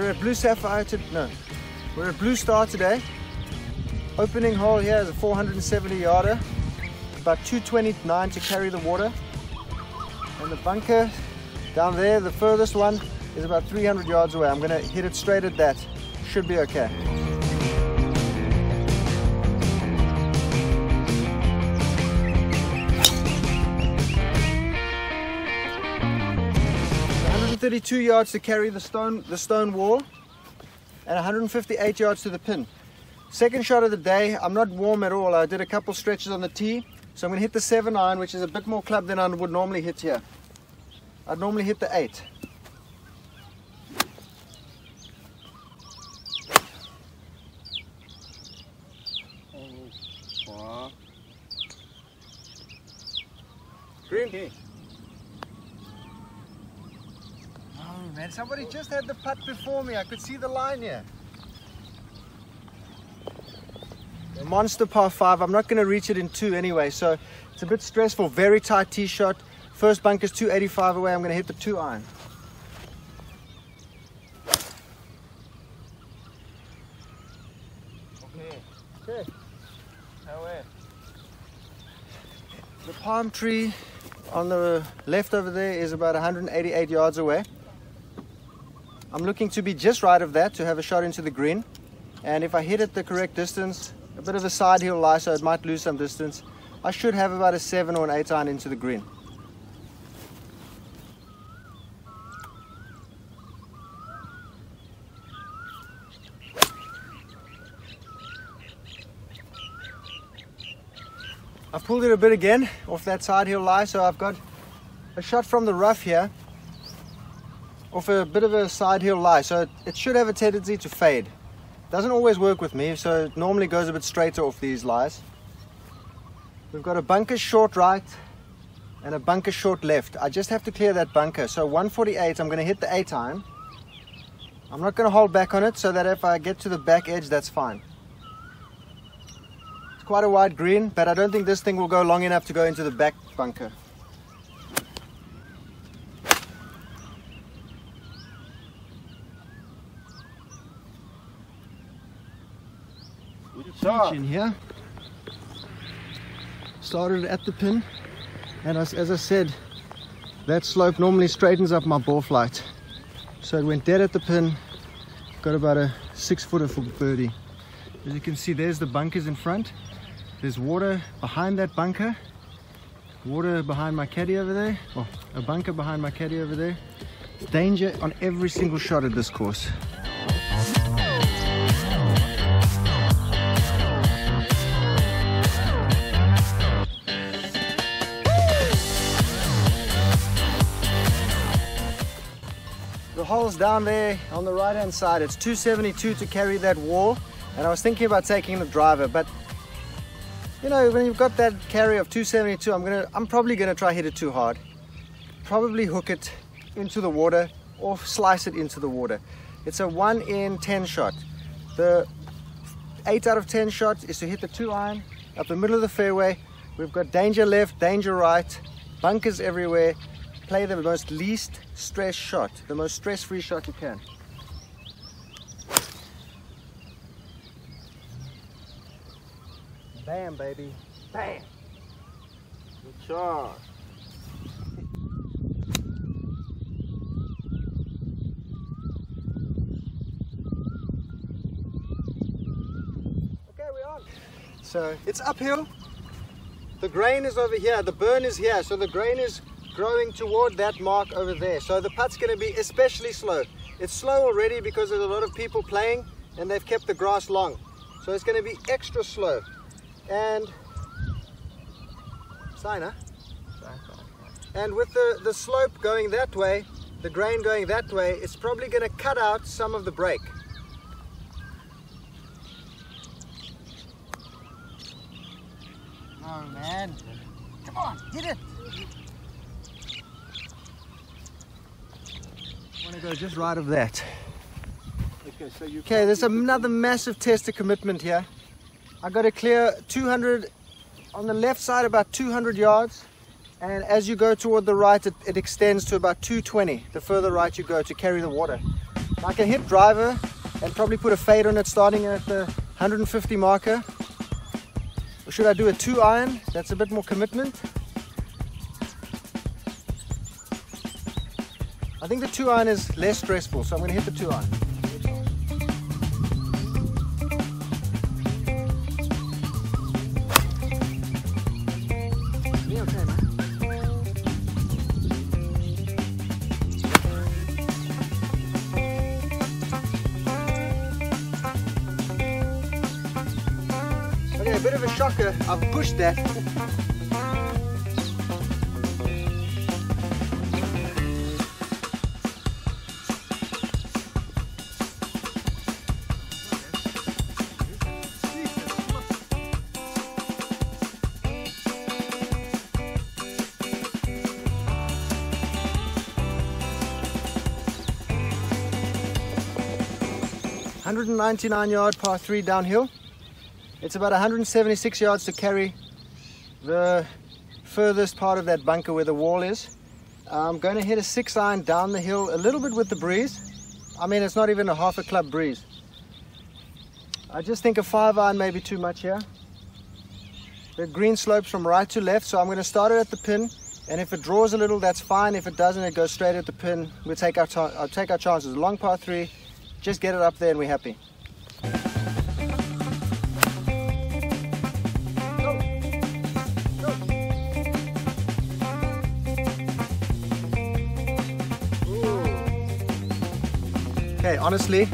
We're at Blue Sapphire we're at Blue Star today. Opening hole here is a 470 yarder, about 229 to carry the water. And the bunker down there, the furthest one, is about 300 yards away. I'm gonna hit it straight at that. Should be okay. 132 yards to carry the stone wall, and 158 yards to the pin. Second shot of the day. I'm not warm at all. I did a couple stretches on the tee, so I'm going to hit the 7-iron, which is a bit more club than I would normally hit here. I'd normally hit the 8. Green. Okay. Oh man, somebody just had the putt before me. I could see the line here. A monster par 5. I'm not going to reach it in 2 anyway, so it's a bit stressful. Very tight tee shot. First bunker's 285 away. I'm going to hit the 2-iron. Okay. Away. The palm tree on the left over there is about 188 yards away. I'm looking to be just right of that to have a shot into the green. And if I hit it the correct distance, a bit of a side hill lie, so it might lose some distance, I should have about a 7 or an 8-iron into the green. I've pulled it a bit again off that side hill lie, so I've got a shot from the rough here off a bit of a side hill lie, so it should have a tendency to fade. Doesn't always work with me, so it normally goes a bit straighter off these lies. We've got a bunker short right and a bunker short left. I just have to clear that bunker. So 148, I'm going to hit the 8-iron. I'm not going to hold back on it, so that if I get to the back edge, that's fine. It's quite a wide green, but I don't think this thing will go long enough to go into the back bunker. In here, started at the pin, and as I said, that slope normally straightens up my ball flight, so it went dead at the pin. Got about a 6-footer for birdie. As you can see, there's the bunkers in front. There's water behind that bunker, water behind my caddy over there, well, a bunker behind my caddy over there. Danger on every single shot at this course. The hole's down there on the right hand side. It's 272 to carry that wall, and I was thinking about taking the driver, but you know, when you've got that carry of 272, I'm probably gonna try hit it too hard. Probably hook it into the water or slice it into the water. It's a 1 in 10 shot. The 8 out of 10 shot is to hit the 2-iron up the middle of the fairway. We've got danger left, danger right, bunkers everywhere. Play the most least stress shot, the most stress-free shot you can. Bam, baby. Bam. Good shot. Okay, we're on. So it's uphill. The grain is over here. The burn is here. So the grain is growing toward that mark over there. So the putt's going to be especially slow. It's slow already because there's a lot of people playing and they've kept the grass long. So it's going to be extra slow. And and with the slope going that way, the grain going that way, it's probably going to cut out some of the break. Oh man, come on, hit it. I want to go just right of that. Okay, there's another massive test of commitment here. I got to clear 200 on the left side, about 200 yards, and as you go toward the right, it extends to about 220 the further right you go to carry the water. I can hit driver and probably put a fade on it starting at the 150 marker. Or should I do a 2-iron? That's a bit more commitment. I think the 2-iron is less stressful, so I'm going to hit the 2-iron. Okay, a bit of a shocker. I've pushed that. .199-yard par 3 downhill. It's about 176 yards to carry the furthest part of that bunker where the wall is. I'm going to hit a 6-iron down the hill a little bit with the breeze. I mean, it's not even a half a club breeze. I just think a 5-iron may be too much here. The green slopes from right to left, so I'm going to start it at the pin, and if it draws a little, that's fine. If it doesn't, it goes straight at the pin. I'll take our chances. Long par 3, just get it up there and we're happy. Okay, honestly,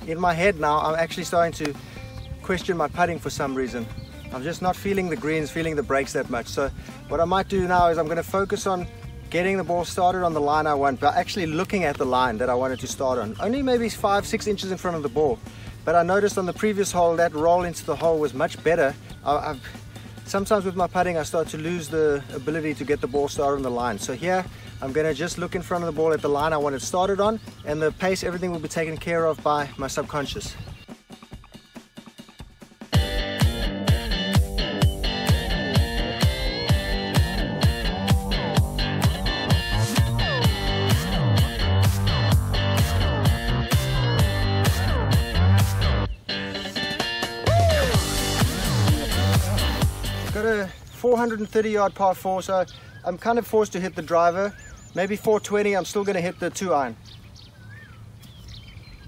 in my head now, I'm actually starting to question my putting for some reason. I'm just not feeling the greens, feeling the breaks that much. So what I might do now is I'm going to focus on getting the ball started on the line I want, but actually looking at the line that I wanted to start on. Only maybe 5-6 inches in front of the ball. But I noticed on the previous hole, that roll into the hole was much better. Sometimes with my putting, I start to lose the ability to get the ball started on the line. So here, I'm going to just look in front of the ball at the line I want it started on, and the pace, everything will be taken care of by my subconscious. Got a 430-yard par 4, so I'm kind of forced to hit the driver. Maybe 420, I'm still going to hit the 2-iron.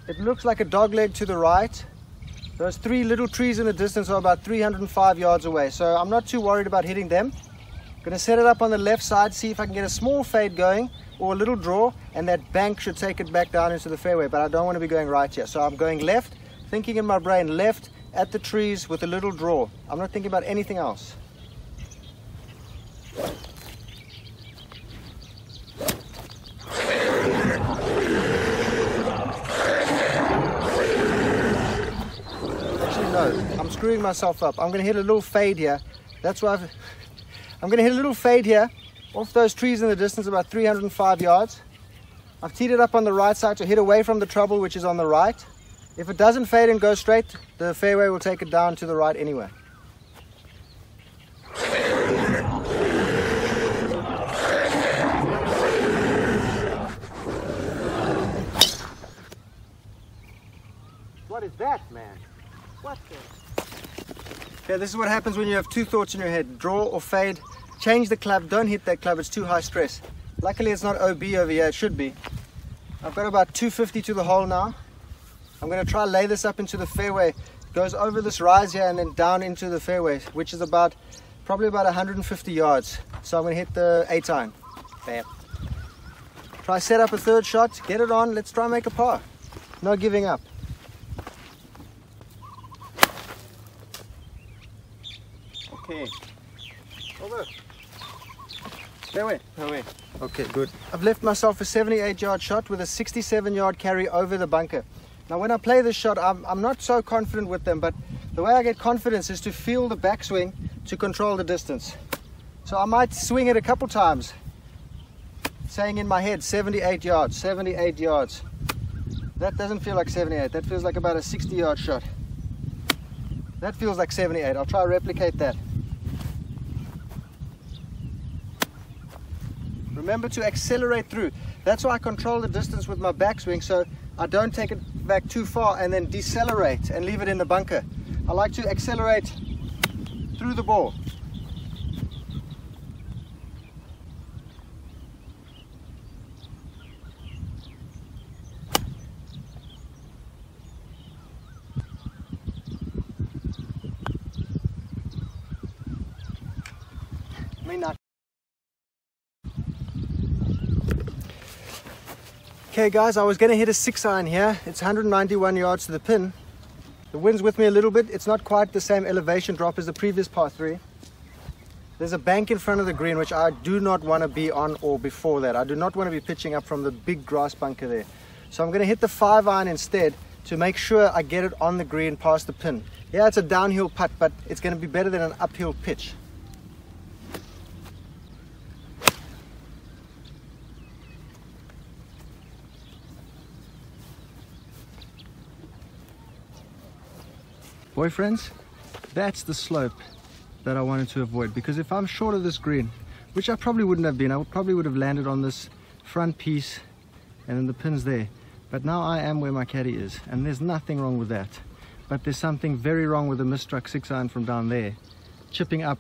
It looks like a dog leg to the right. Those 3 little trees in the distance are about 305 yards away, so I'm not too worried about hitting them. Going to set it up on the left side, see if I can get a small fade going or a little draw, and that bank should take it back down into the fairway, but I don't want to be going right here. So I'm going left, thinking in my brain left at the trees with a little draw. I'm not thinking about anything else. No, I'm screwing myself up. I'm going to hit a little fade here. That's why I'm going to hit a little fade here off those trees in the distance, about 305 yards. I've teed it up on the right side to hit away from the trouble, which is on the right. If it doesn't fade and go straight, the fairway will take it down to the right anyway. What is that, man? What the? Okay, this is what happens when you have 2 thoughts in your head. Draw or fade. Change the club. Don't hit that club. It's too high stress. Luckily, it's not OB over here. It should be. I've got about 250 to the hole now. I'm going to try lay this up into the fairway. It goes over this rise here and then down into the fairway, which is probably about 150 yards. So I'm going to hit the 8-iron. Bam. Try set up a 3rd shot. Get it on. Let's try and make a par. No giving up. Okay. Over. Fairway. Fairway. Okay, good. I've left myself a 78-yard shot with a 67-yard carry over the bunker. Now, when I play this shot, I'm not so confident with them, but the way I get confidence is to feel the backswing to control the distance. So I might swing it a couple times, saying in my head, 78 yards, 78 yards. That doesn't feel like 78. That feels like about a 60-yard shot. That feels like 78. I'll try to replicate that. Remember to accelerate through. That's why I control the distance with my backswing. So I don't take it back too far and then decelerate and leave it in the bunker. I like to accelerate through the ball. Okay guys, I was going to hit a 6-iron here. It's 191 yards to the pin. The wind's with me a little bit. It's not quite the same elevation drop as the previous par 3. There's a bank in front of the green which I do not want to be on or before that. I do not want to be pitching up from the big grass bunker there. So I'm going to hit the 5-iron instead to make sure I get it on the green past the pin. Yeah, it's a downhill putt, but it's going to be better than an uphill pitch. Boyfriends, that's the slope that I wanted to avoid, because if I'm short of this green, which I probably wouldn't have been, I probably would have landed on this front piece and then the pin's there. But now I am where my caddy is, and there's nothing wrong with that. But there's something very wrong with the misstruck 6-iron from down there. Chipping up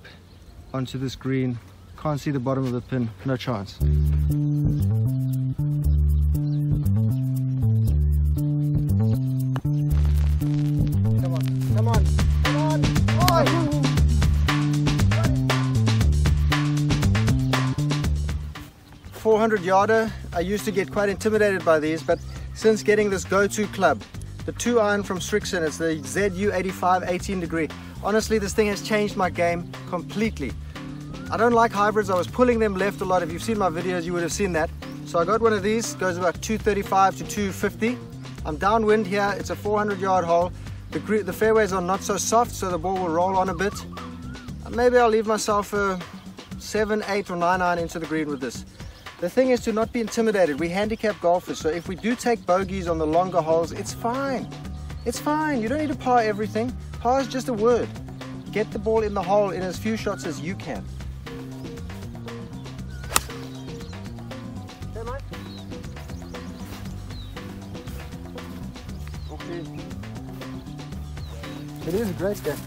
onto this green, can't see the bottom of the pin, no chance. Come on. 400 yarder. I used to get quite intimidated by these, but since getting this go-to club, the 2-iron from Strixon, it's the ZU85 18 degree. Honestly, this thing has changed my game completely. I don't like hybrids. I was pulling them left a lot. If you've seen my videos, you would have seen that. So I got one of these, goes about 235 to 250. I'm downwind here. It's a 400-yard hole. The fairways are not so soft, so the ball will roll on a bit. Maybe I'll leave myself a 7, 8 or 9-iron into the green with this. The thing is to not be intimidated. We handicap golfers, so if we do take bogeys on the longer holes, it's fine. It's fine. You don't need to par everything. Par is just a word. Get the ball in the hole in as few shots as you can. Okay, mate? Okay. It is a great game.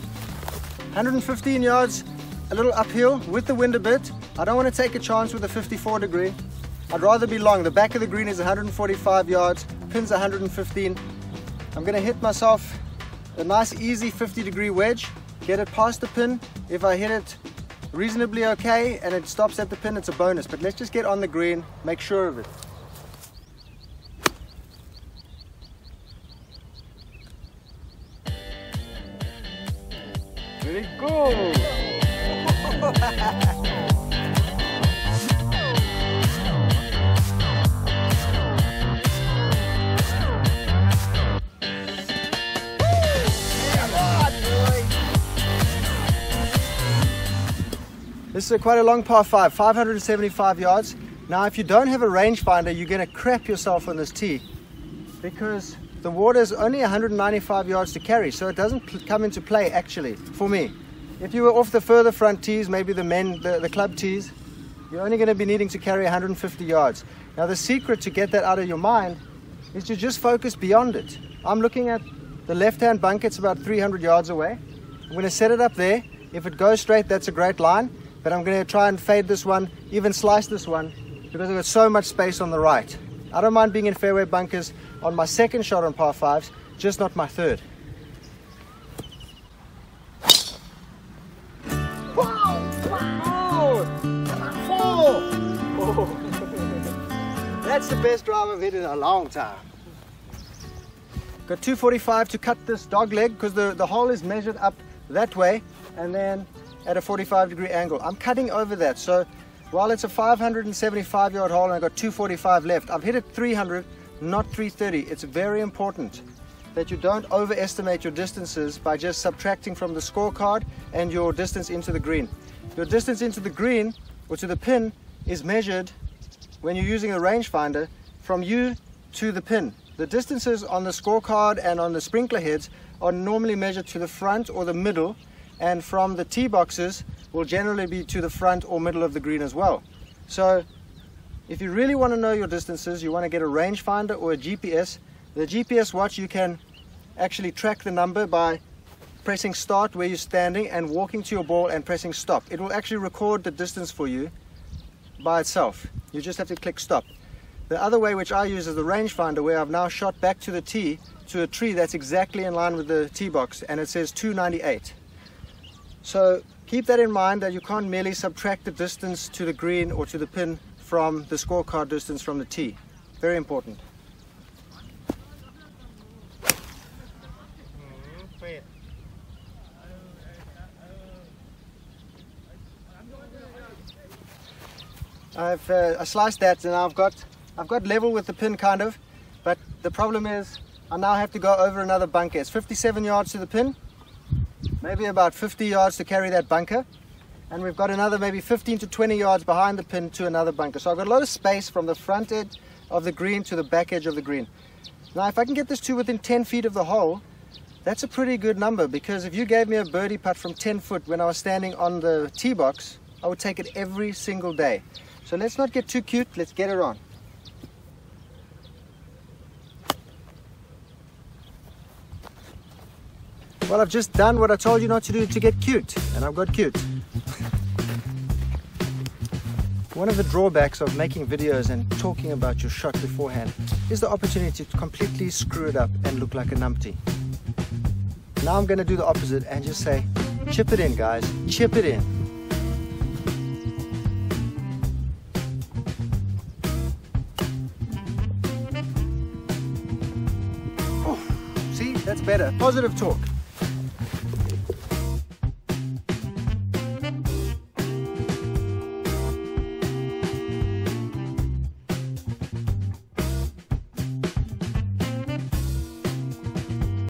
115 yards, a little uphill with the wind a bit. I don't want to take a chance with a 54 degree. I'd rather be long. The back of the green is 145 yards, pin's 115. I'm going to hit myself a nice easy 50-degree wedge, get it past the pin. If I hit it reasonably okay and it stops at the pin, it's a bonus. But let's just get on the green, make sure of it. Very good. This is quite a long par 5, 575 yards. Now if you don't have a rangefinder, you're going to crap yourself on this tee because the water is only 195 yards to carry, so it doesn't come into play actually for me. If you were off the further front tees, maybe the club tees, you're only going to be needing to carry 150 yards. Now the secret to get that out of your mind is to just focus beyond it. I'm looking at the left-hand bunker, it's about 300 yards away. I'm going to set it up there. If it goes straight, that's a great line. But I'm going to try and fade this one, even slice this one, because I've got so much space on the right. I don't mind being in fairway bunkers on my second shot on par 5s, just not my third. That's the best drive I've hit in a long time. Got 245 to cut this dog leg because the hole is measured up that way and then at a 45-degree angle. I'm cutting over that, so while it's a 575 yard hole and I've got 245 left, I've hit it 300, not 330. It's very important that you don't overestimate your distances by just subtracting from the scorecard and your distance into the green. Your distance into the green or to the pin is measured when you're using a rangefinder from you to the pin. The distances on the scorecard and on the sprinkler heads are normally measured to the front or the middle, and from the tee boxes will generally be to the front or middle of the green as well. So if you really want to know your distances, you want to get a rangefinder or a GPS, The GPS watch, you can actually track the number by pressing start where you're standing and walking to your ball and pressing stop. It will actually record the distance for you by itself. You just have to click stop. The other way, which I use, is the rangefinder, where I've now shot back to the tee, to a tree that's exactly in line with the tee box, and it says 298. So keep that in mind, that you can't merely subtract the distance to the green or to the pin from the scorecard distance from the tee. Very important. I sliced that, and I've got level with the pin kind of, but the problem is I now have to go over another bunker. It's 57 yards to the pin, maybe about 50 yards to carry that bunker, and we've got another maybe 15 to 20 yards behind the pin to another bunker. So I've got a lot of space from the front edge of the green to the back edge of the green. Now if I can get this to within 10 feet of the hole, that's a pretty good number, because if you gave me a birdie putt from 10 foot when I was standing on the tee box, I would take it every single day. So let's not get too cute, let's get it on. Well, I've just done what I told you not to do to get cute, and I've got cute. One of the drawbacks of making videos and talking about your shot beforehand is the opportunity to completely screw it up and look like a numpty. Now I'm going to do the opposite and just say, chip it in guys, chip it in. Oh, see, that's better. Positive talk.